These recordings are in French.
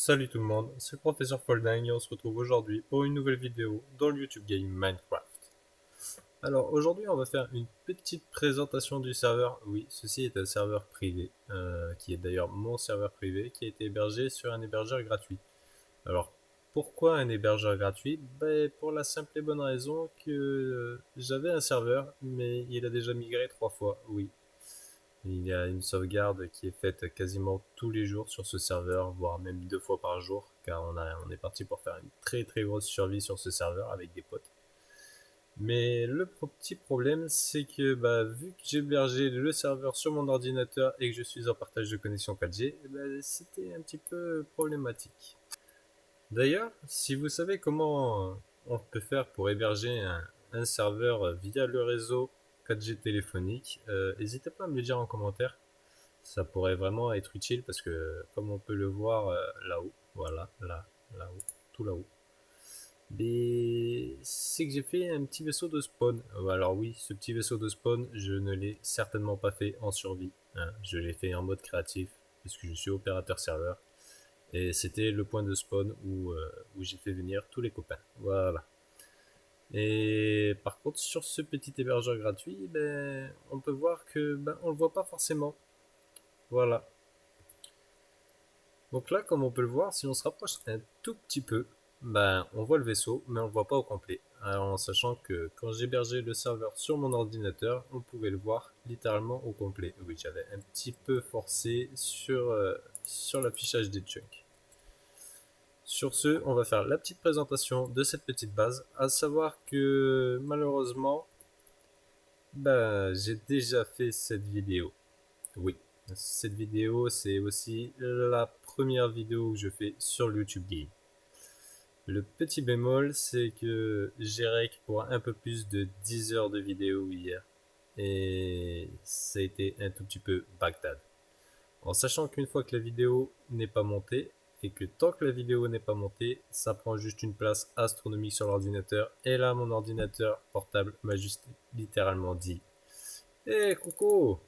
Salut tout le monde, c'est le professeur Folding et on se retrouve aujourd'hui pour une nouvelle vidéo dans le YouTube Game Minecraft. Alors aujourd'hui on va faire une petite présentation du serveur. Oui, ceci est un serveur privé, qui est d'ailleurs mon serveur privé, qui a été hébergé sur un hébergeur gratuit. Alors pourquoi un hébergeur gratuit? Pour la simple et bonne raison que j'avais un serveur, mais il a déjà migré 3 fois, oui. Il y a une sauvegarde qui est faite quasiment tous les jours sur ce serveur, voire même 2 fois par jour, car on est parti pour faire une très très grosse survie sur ce serveur avec des potes. Mais le petit problème, c'est que vu que j'ai hébergé le serveur sur mon ordinateur et que je suis en partage de connexion 4G, c'était un petit peu problématique. D'ailleurs, si vous savez comment on peut faire pour héberger un serveur via le réseau 4G téléphonique, n'hésitez pas à me le dire en commentaire. Ça pourrait vraiment être utile parce que comme on peut le voir là-haut, voilà, là-haut, tout là-haut, c'est que j'ai fait un petit vaisseau de spawn. Alors oui, ce petit vaisseau de spawn, je ne l'ai certainement pas fait en survie, hein. Je l'ai fait en mode créatif puisque je suis opérateur serveur et c'était le point de spawn où j'ai fait venir tous les copains. Voilà. Et par contre, sur ce petit hébergeur gratuit, on peut voir que on le voit pas forcément. Voilà. Donc là, comme on peut le voir, si on se rapproche un tout petit peu, on voit le vaisseau, mais on le voit pas au complet. Alors, en sachant que quand j'hébergeais le serveur sur mon ordinateur, on pouvait le voir littéralement au complet. Oui, j'avais un petit peu forcé sur l'affichage des chunks. Sur ce, on va faire la petite présentation de cette petite base, à savoir que malheureusement, j'ai déjà fait cette vidéo. Oui, cette vidéo, c'est aussi la première vidéo que je fais sur le YouTube Game. Le petit bémol, c'est que j'ai rec pour un peu plus de 10 heures de vidéo hier. Et ça a été un tout petit peu Bagdad. En sachant qu'une fois que la vidéo n'est pas montée, et que tant que la vidéo n'est pas montée, ça prend juste une place astronomique sur l'ordinateur. Et là, mon ordinateur portable m'a juste littéralement dit: Hé, Coco,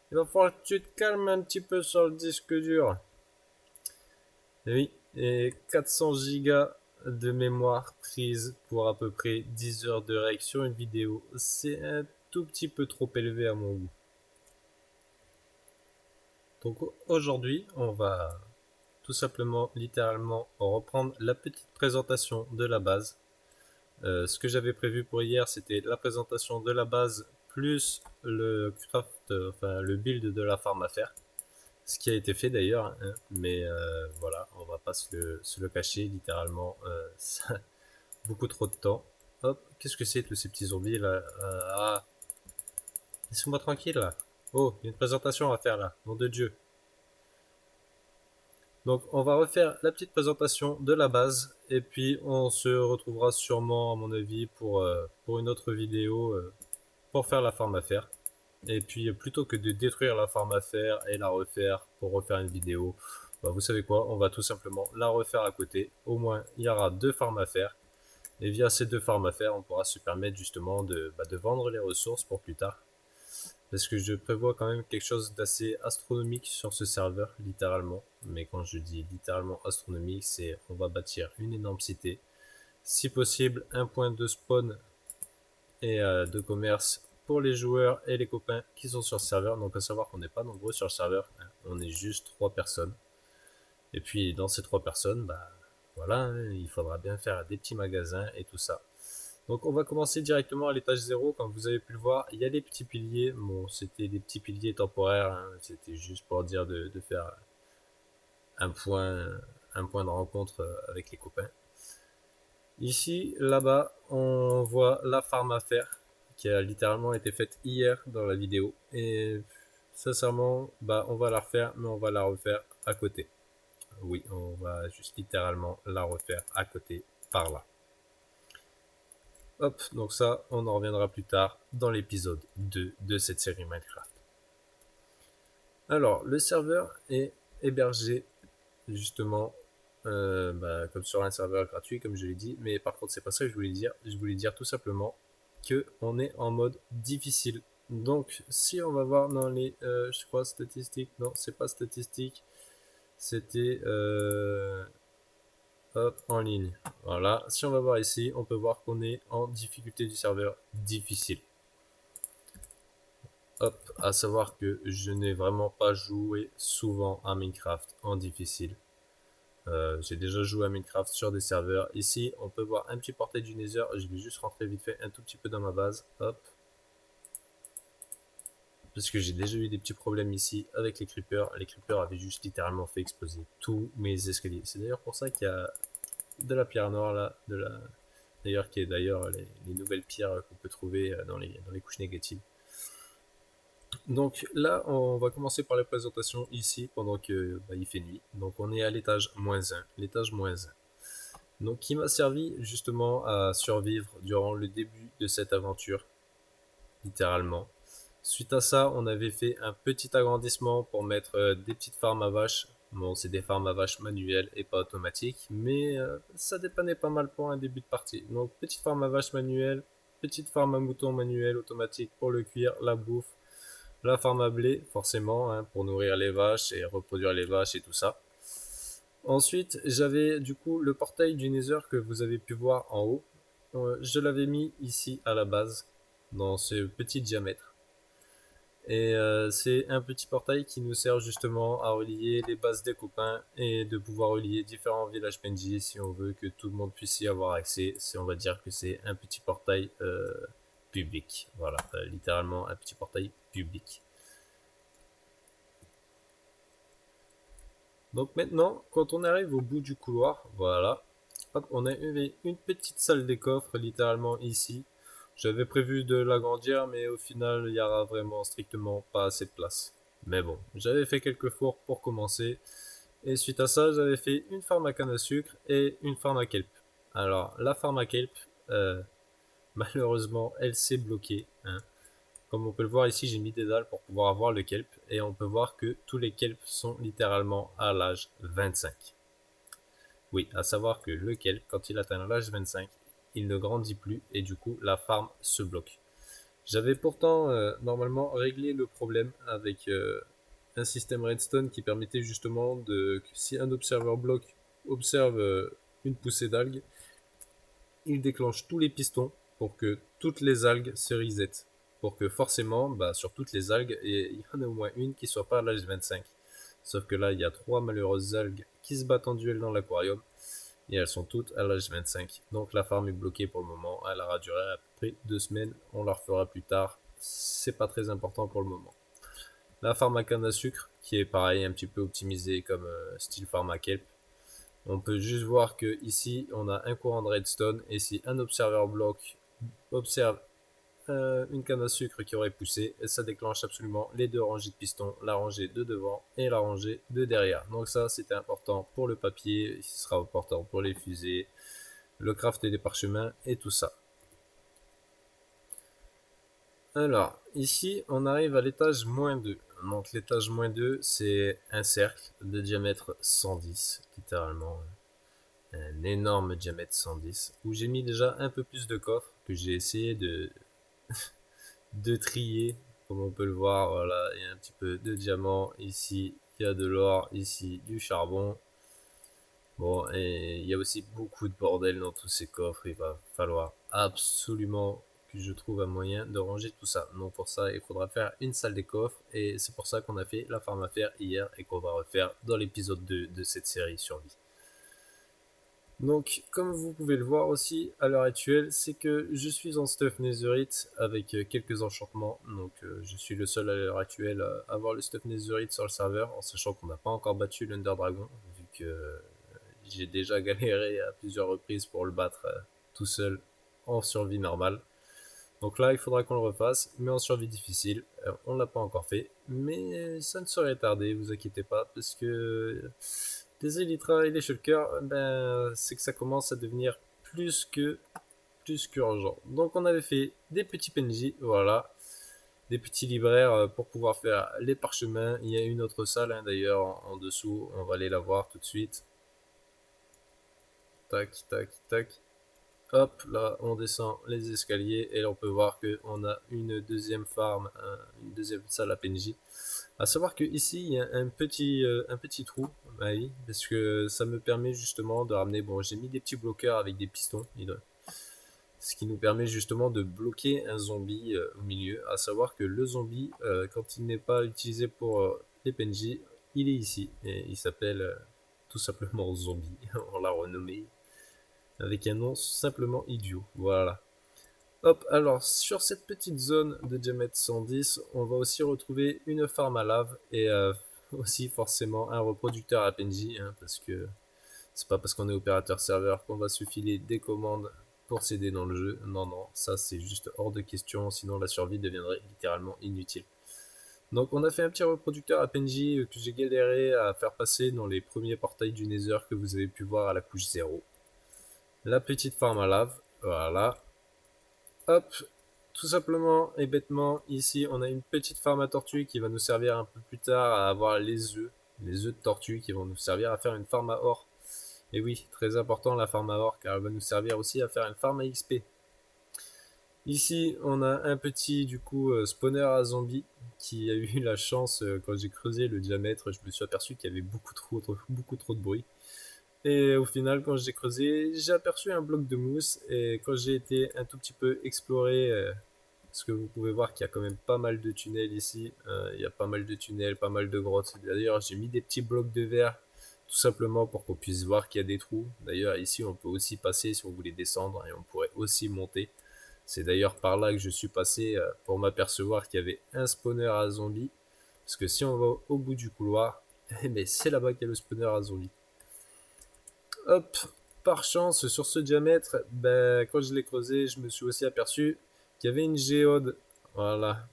il va falloir que tu te calmes un petit peu sur le disque dur. Et oui, et 400 gigas de mémoire prise pour à peu près 10 heures de rec sur une vidéo, c'est un tout petit peu trop élevé à mon goût. Donc aujourd'hui, on va tout simplement, littéralement, reprendre la petite présentation de la base. Ce que j'avais prévu pour hier, c'était la présentation de la base plus le craft, enfin le build de la farm à faire. Ce qui a été fait d'ailleurs, hein, mais voilà, on va pas se le cacher, littéralement, ça a beaucoup trop de temps. Hop, qu'est-ce que c'est tous ces petits zombies là? Laissez-moi tranquille là. Oh, il y a une présentation à faire là, nom de Dieu. Donc on va refaire la petite présentation de la base et puis on se retrouvera sûrement à mon avis pour une autre vidéo pour faire la farm à faire. Et puis plutôt que de détruire la farm à faire et la refaire pour refaire une vidéo, vous savez quoi, on va tout simplement la refaire à côté. Au moins il y aura 2 farms à faire. Et via ces 2 farms à faire, on pourra se permettre justement de vendre les ressources pour plus tard. Parce que je prévois quand même quelque chose d'assez astronomique sur ce serveur, littéralement. Mais quand je dis littéralement astronomique, c'est on va bâtir une énorme cité. Si possible, un point de spawn et de commerce pour les joueurs et les copains qui sont sur le serveur. Donc à savoir qu'on n'est pas nombreux sur le serveur, hein. On est juste 3 personnes. Et puis dans ces 3 personnes, voilà, hein, il faudra bien faire des petits magasins et tout ça. Donc on va commencer directement à l'étage 0. Comme vous avez pu le voir, il y a les petits piliers. Bon, c'était des petits piliers temporaires, hein. C'était juste pour dire de faire un point, un point de rencontre avec les copains. Ici, là-bas, on voit la farm à faire qui a littéralement été faite hier dans la vidéo. Et sincèrement, on va la refaire, mais on va la refaire à côté. Oui, on va juste littéralement la refaire à côté par là. Hop, donc ça, on en reviendra plus tard dans l'épisode 2 de cette série Minecraft. Alors, le serveur est hébergé justement comme sur un serveur gratuit, comme je l'ai dit, mais par contre, c'est pas ça que je voulais dire. Je voulais dire tout simplement que on est en mode difficile. Donc, si on va voir dans les, je crois, statistiques, non, c'est pas statistique. c'était hop, en ligne. Voilà, si on va voir ici, on peut voir qu'on est en difficulté du serveur difficile. Hop, à savoir que je n'ai vraiment pas joué souvent à Minecraft en difficile. J'ai déjà joué à Minecraft sur des serveurs. Ici, on peut voir un petit portail du Nether. Je vais juste rentrer vite fait un tout petit peu dans ma base. Hop. Parce que j'ai déjà eu des petits problèmes ici avec les creepers. Les creepers avaient juste littéralement fait exploser tous mes escaliers. C'est d'ailleurs pour ça qu'il y a de la pierre noire là, d'ailleurs qui est d'ailleurs les nouvelles pierres qu'on peut trouver dans les couches négatives. Donc là, on va commencer par la présentation ici pendant que il fait nuit. Donc on est à l'étage -1, l'étage -1. Donc qui m'a servi justement à survivre durant le début de cette aventure, littéralement. Suite à ça, on avait fait un petit agrandissement pour mettre des petites farms à vaches. Bon, c'est des farms à vaches manuelles et pas automatiques, mais ça dépannait pas mal pour un début de partie. Donc petite farm à vaches manuelle, petite farm à moutons manuelle automatique pour le cuir, la bouffe, la farm à blé, forcément, hein, pour nourrir les vaches et reproduire les vaches et tout ça. Ensuite, j'avais du coup le portail du Nether que vous avez pu voir en haut. Je l'avais mis ici à la base, dans ce petit diamètre. Et c'est un petit portail qui nous sert justement à relier les bases des copains et de pouvoir relier différents villages PNJ si on veut que tout le monde puisse y avoir accès. On va dire que c'est un petit portail public. Voilà, littéralement un petit portail public. Donc maintenant, quand on arrive au bout du couloir, voilà, hop, on a une petite salle des coffres littéralement ici. J'avais prévu de l'agrandir, mais au final, il y aura vraiment strictement pas assez de place. Mais bon, j'avais fait quelques fours pour commencer. Et suite à ça, j'avais fait une farm à canne à sucre et une farm à kelp. Alors, la farm à kelp, euh, malheureusement, elle s'est bloquée, hein. Comme on peut le voir ici, j'ai mis des dalles pour pouvoir avoir le kelp. Et on peut voir que tous les kelps sont littéralement à l'âge 25. Oui, à savoir que le kelp, quand il atteint l'âge 25, il ne grandit plus et du coup, la farm se bloque. J'avais pourtant normalement réglé le problème avec un système redstone qui permettait justement que si un observeur bloc observe une poussée d'algues, il déclenche tous les pistons pour que toutes les algues se resettent. Pour que forcément, sur toutes les algues, il y en a au moins une qui soit pas à l'âge 25. Sauf que là, il y a 3 malheureuses algues qui se battent en duel dans l'aquarium. Et elles sont toutes à l'âge 25. Donc la farm est bloquée pour le moment. Elle aura duré à peu près 2 semaines. On la refera plus tard. C'est pas très important pour le moment. La farm à canne à sucre, qui est pareil, un petit peu optimisée comme style farm à kelp. On peut juste voir que ici, on a un courant de redstone. Et si un observeur bloc observe une canne à sucre qui aurait poussé, et ça déclenche absolument les deux rangées de pistons, la rangée de devant et la rangée de derrière. Donc ça, c'était important pour le papier, ce sera important pour les fusées, le craft des parchemins et tout ça. Alors, ici, on arrive à l'étage -2. Donc l'étage -2, c'est un cercle de diamètre 110, littéralement. Un énorme diamètre 110, où j'ai mis déjà un peu plus de coffres, que j'ai essayé de trier. Comme on peut le voir, voilà, il y a un petit peu de diamants, ici il y a de l'or, ici du charbon. Bon, et il y a aussi beaucoup de bordel dans tous ces coffres, il va falloir absolument que je trouve un moyen de ranger tout ça. Donc pour ça, il faudra faire une salle des coffres, et c'est pour ça qu'on a fait la farm à faire hier, et qu'on va refaire dans l'épisode 2 de cette série survie. Donc, comme vous pouvez le voir aussi à l'heure actuelle, c'est que je suis en stuff netherite avec quelques enchantements. Donc, je suis le seul à l'heure actuelle à avoir le stuff netherite sur le serveur, en sachant qu'on n'a pas encore battu l'Under Dragon, vu que j'ai déjà galéré à plusieurs reprises pour le battre tout seul en survie normale. Donc là, il faudra qu'on le refasse, mais en survie difficile. On l'a pas encore fait, mais ça ne saurait tarder, vous inquiétez pas, parce que les Elytra et les Shulkers, c'est que ça commence à devenir plus qu'urgent. Donc on avait fait des petits PNJ, voilà, des petits libraires pour pouvoir faire les parchemins. Il y a une autre salle hein, d'ailleurs en dessous, on va aller la voir tout de suite. Tac, tac, tac. Hop, là, on descend les escaliers et là, on peut voir qu'on a une deuxième farm, une deuxième salle à PNJ. À savoir que ici, il y a un petit trou, bah oui, parce que ça me permet justement de ramener. Bon, j'ai mis des petits bloqueurs avec des pistons, ce qui nous permet justement de bloquer un zombie au milieu. À savoir que le zombie, quand il n'est pas utilisé pour les PNJ, il est ici et il s'appelle tout simplement zombie. On l'a renommé avec un nom simplement idiot. Voilà. Hop, alors sur cette petite zone de diamètre 110, on va aussi retrouver une farm à lave et aussi forcément un reproducteur à PNJ, hein, parce que c'est pas parce qu'on est opérateur serveur qu'on va se filer des commandes pour s'aider dans le jeu. Non, non, ça c'est juste hors de question, sinon la survie deviendrait littéralement inutile. Donc on a fait un petit reproducteur à PNJ que j'ai galéré à faire passer dans les premiers portails du Nether que vous avez pu voir à la couche 0. La petite farm à lave, voilà. Hop, tout simplement et bêtement, ici on a une petite farm à tortues qui va nous servir un peu plus tard à avoir les œufs de tortues qui vont nous servir à faire une farm à or. Et oui, très important la farm à or car elle va nous servir aussi à faire une farm à XP. Ici on a un petit du coup spawner à zombies qui a eu la chance quand j'ai creusé le diamètre, je me suis aperçu qu'il y avait beaucoup trop de bruit. Et au final, quand j'ai creusé, j'ai aperçu un bloc de mousse. Et quand j'ai été un tout petit peu explorer, parce que vous pouvez voir qu'il y a quand même pas mal de tunnels ici. Il y a pas mal de tunnels, pas mal de grottes. D'ailleurs, j'ai mis des petits blocs de verre, tout simplement pour qu'on puisse voir qu'il y a des trous. D'ailleurs, ici, on peut aussi passer si on voulait descendre et on pourrait aussi monter. C'est d'ailleurs par là que je suis passé pour m'apercevoir qu'il y avait un spawner à zombies. Parce que si on va au bout du couloir, eh ben, c'est là-bas qu'il y a le spawner à zombies. Hop, par chance, sur ce diamètre, ben, quand je l'ai creusé, je me suis aussi aperçu qu'il y avait une géode. Voilà.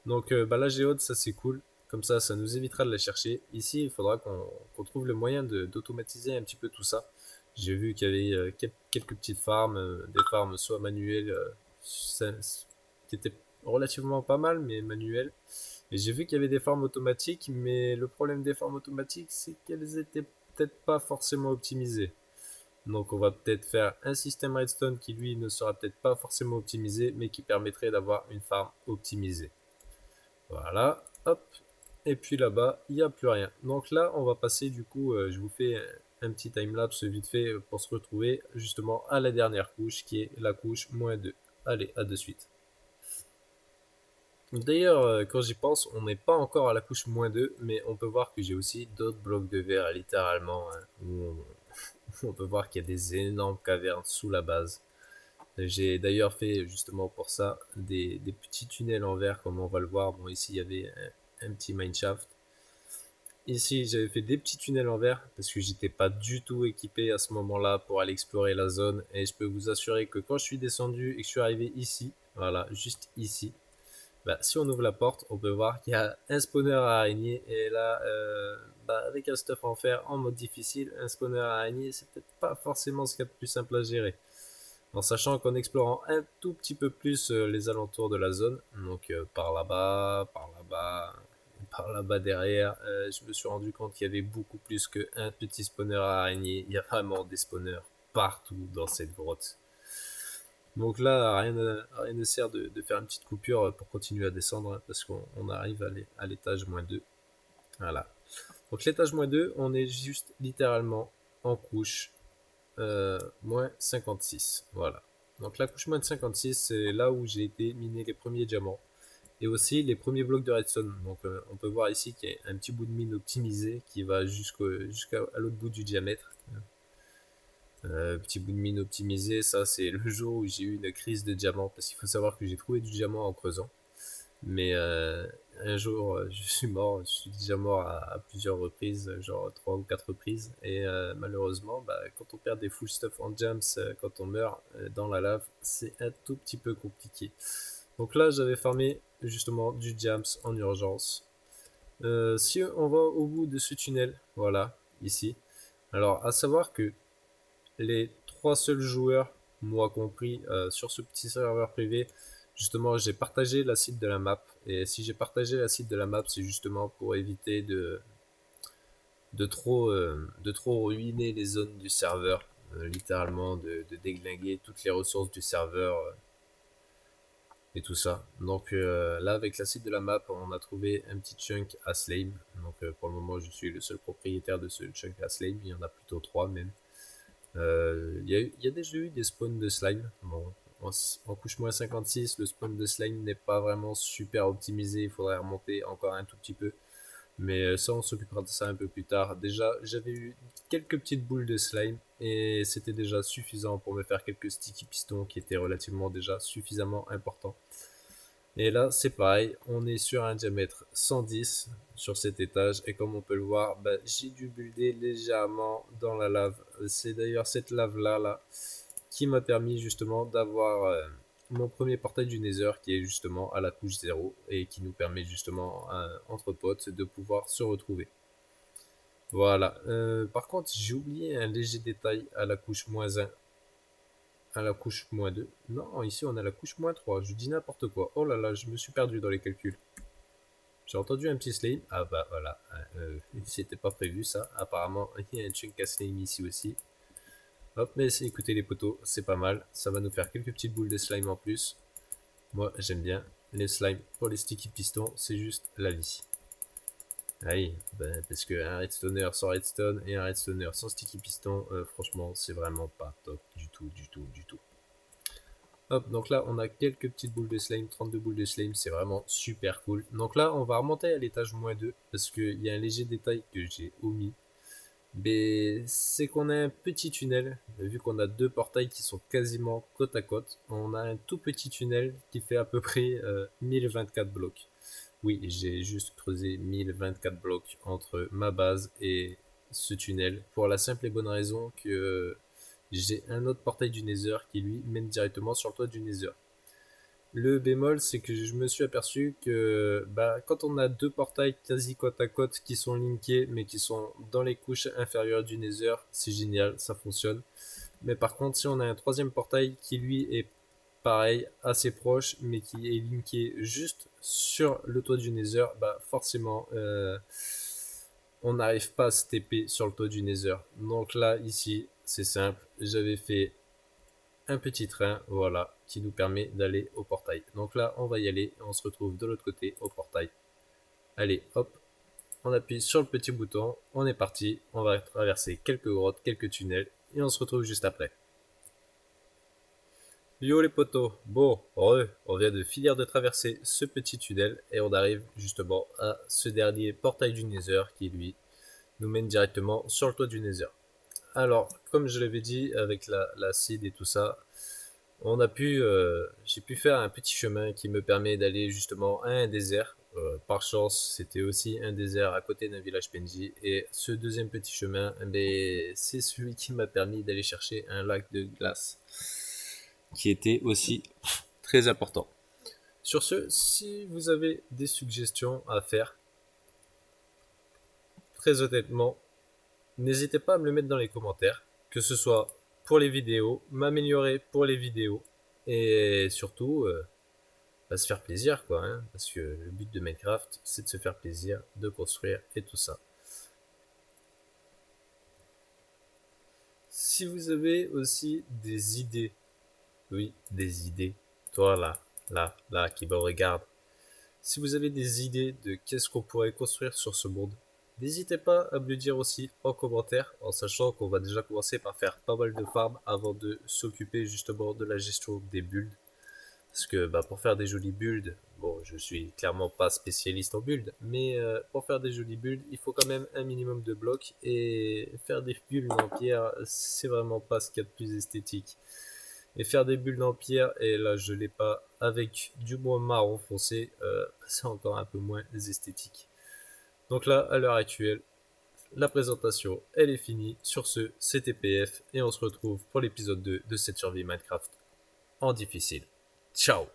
Donc bah, la géode, ça c'est cool. Comme ça nous évitera de la chercher. Ici, il faudra qu'on trouve le moyen d'automatiser un petit peu tout ça. J'ai vu qu'il y avait quelques petites farms, des farms soit manuelles, qui étaient relativement pas mal, mais manuelles. Et j'ai vu qu'il y avait des farms automatiques, mais le problème des farms automatiques, c'est qu'elles étaient peut-être pas forcément optimisées. Donc on va peut-être faire un système redstone qui lui ne sera peut-être pas forcément optimisé, mais qui permettrait d'avoir une farm optimisée. Voilà, hop. Et puis là-bas, il n'y a plus rien. Donc là, on va passer du coup, je vous fais un petit timelapse vite fait pour se retrouver justement à la dernière couche qui est la couche -2. Allez, à de suite. D'ailleurs, quand j'y pense, on n'est pas encore à la couche -2, mais on peut voir que j'ai aussi d'autres blocs de verre littéralement, hein, où on peut voir qu'il y a des énormes cavernes sous la base. J'ai d'ailleurs fait justement pour ça des petits tunnels en verre comme on va le voir. Bon, ici il y avait un petit mineshaft. Ici j'avais fait des petits tunnels en verre parce que j'étais pas du tout équipé à ce moment-là pour aller explorer la zone. Et je peux vous assurer que quand je suis descendu et que je suis arrivé ici, voilà, juste ici, bah, si on ouvre la porte, on peut voir qu'il y a un spawner à araignée. Et là, bah, avec un stuff en fer en mode difficile, un spawner à araignée, c'est peut-être pas forcément ce qu'il y a de plus simple à gérer. En sachant qu'en explorant un tout petit peu plus les alentours de la zone, donc par là-bas derrière, je me suis rendu compte qu'il y avait beaucoup plus qu'un petit spawner à araignée. Il y a vraiment des spawners partout dans cette grotte. Donc là, rien ne sert de faire une petite coupure pour continuer à descendre, hein, parce qu'on arrive à l'étage -2. Voilà. Donc l'étage -2, on est juste littéralement en couche -56. Voilà. Donc la couche -56, c'est là où j'ai été miner les premiers diamants. Et aussi les premiers blocs de redstone. Donc on peut voir ici qu'il y a un petit bout de mine optimisé qui va jusqu'à l'autre bout du diamètre. Petit bout de mine optimisé, ça c'est le jour où j'ai eu une crise de diamant. Parce qu'il faut savoir que j'ai trouvé du diamant en creusant. Mais un jour, je suis mort. Je suis déjà mort à plusieurs reprises, genre 3 ou 4 reprises. Et malheureusement, bah, quand on perd des full stuff en jams, quand on meurt dans la lave, c'est un tout petit peu compliqué. Donc là, j'avais farmé justement du jams en urgence. Si on va au bout de ce tunnel, voilà, ici. Alors, à savoir que les 3 seuls joueurs, moi compris, sur ce petit serveur privé, justement, j'ai partagé la site de la map. Et si j'ai partagé la site de la map, c'est justement pour éviter de trop ruiner les zones du serveur. littéralement de déglinguer toutes les ressources du serveur et tout ça. Donc là, avec la cible de la map, on a trouvé un petit chunk à Slime. Donc pour le moment, je suis le seul propriétaire de ce chunk à Slime. Il y en a plutôt 3 même. Il y a déjà eu des spawns de slime. Bon, en couche moins 56, le spawn de slime n'est pas vraiment super optimisé. Il faudrait remonter encore un tout petit peu. Mais ça, on s'occupera de ça un peu plus tard. Déjà, j'avais eu quelques petites boules de slime et c'était déjà suffisant pour me faire quelques sticky pistons qui étaient relativement déjà suffisamment importants. Et là, c'est pareil, on est sur un diamètre 110 sur cet étage et comme on peut le voir, bah, j'ai dû builder légèrement dans la lave. C'est d'ailleurs cette lave-là qui m'a permis justement d'avoir mon premier portail du Nether qui est justement à la couche 0 et qui nous permet justement entre potes de pouvoir se retrouver. Voilà. Par contre, j'ai oublié un léger détail à la couche moins 1, à la couche moins 2. Non, ici on a la couche moins 3. Je dis n'importe quoi. Oh là là, je me suis perdu dans les calculs. J'ai entendu un petit slime. Ah bah voilà. C'était pas prévu ça. Apparemment, il y a un chunk à slime ici aussi. Hop, mais écoutez les potos, c'est pas mal. Ça va nous faire quelques petites boules de slime en plus. Moi, j'aime bien les slimes pour les sticky pistons. C'est juste la vie. Aïe, ben, parce qu'un redstoner sans redstone et un redstoner sans sticky piston, franchement, c'est vraiment pas top du tout, du tout, du tout. Hop, donc là, on a quelques petites boules de slime, 32 boules de slime, c'est vraiment super cool. Donc là, on va remonter à l'étage moins 2, parce qu'il y a un léger détail que j'ai omis. Mais c'est qu'on a un petit tunnel, vu qu'on a deux portails qui sont quasiment côte à côte. On a un tout petit tunnel qui fait à peu près 1024 blocs. Oui, j'ai juste creusé 1024 blocs entre ma base et ce tunnel, pour la simple et bonne raison que j'ai un autre portail du Nether qui lui mène directement sur le toit du Nether. Le bémol, c'est que je me suis aperçu que bah, quand on a deux portails quasi côte à côte qui sont linkés mais qui sont dans les couches inférieures du Nether, c'est génial, ça fonctionne. Mais par contre, si on a un troisième portail qui lui est pareil, assez proche, mais qui est linké juste sur le toit du Nether, bah forcément, on n'arrive pas à se TP sur le toit du Nether. Donc là, ici, c'est simple, j'avais fait un petit train, voilà, qui nous permet d'aller au portail. Donc là, on va y aller et on se retrouve de l'autre côté au portail. Allez, hop, on appuie sur le petit bouton, on est parti, on va traverser quelques grottes, quelques tunnels et on se retrouve juste après. Yo les potos, bon, on vient de finir de traverser ce petit tunnel et on arrive justement à ce dernier portail du Nether qui lui nous mène directement sur le toit du Nether. Alors, comme je l'avais dit avec la seed et tout ça, j'ai pu faire un petit chemin qui me permet d'aller justement à un désert. Par chance, c'était aussi un désert à côté d'un village PNJ. Et ce deuxième petit chemin, c'est celui qui m'a permis d'aller chercher un lac de glace, qui était aussi très important. Sur ce, si vous avez des suggestions à faire, très honnêtement, n'hésitez pas à me le mettre dans les commentaires, que ce soit pour les vidéos, m'améliorer pour les vidéos, et surtout, se faire plaisir, quoi, hein, parce que le but de Minecraft, c'est de se faire plaisir, de construire et tout ça. Si vous avez aussi des idées, oui, des idées, toi là, qui me regarde, si vous avez des idées de qu'est-ce qu'on pourrait construire sur ce monde, n'hésitez pas à me le dire aussi en commentaire, en sachant qu'on va déjà commencer par faire pas mal de farm avant de s'occuper justement de la gestion des builds. Parce que bah, pour faire des jolis builds, bon, je suis clairement pas spécialiste en build, mais pour faire des jolis builds, il faut quand même un minimum de blocs, et faire des builds en pierre, c'est vraiment pas ce qu'il y a de plus esthétique. Et faire des bulles en pierre, et là je l'ai pas, avec du bois marron foncé, c'est encore un peu moins esthétique. Donc là, à l'heure actuelle, la présentation, elle est finie. Sur ce, c'était PF, et on se retrouve pour l'épisode 2 de cette survie Minecraft en difficile. Ciao!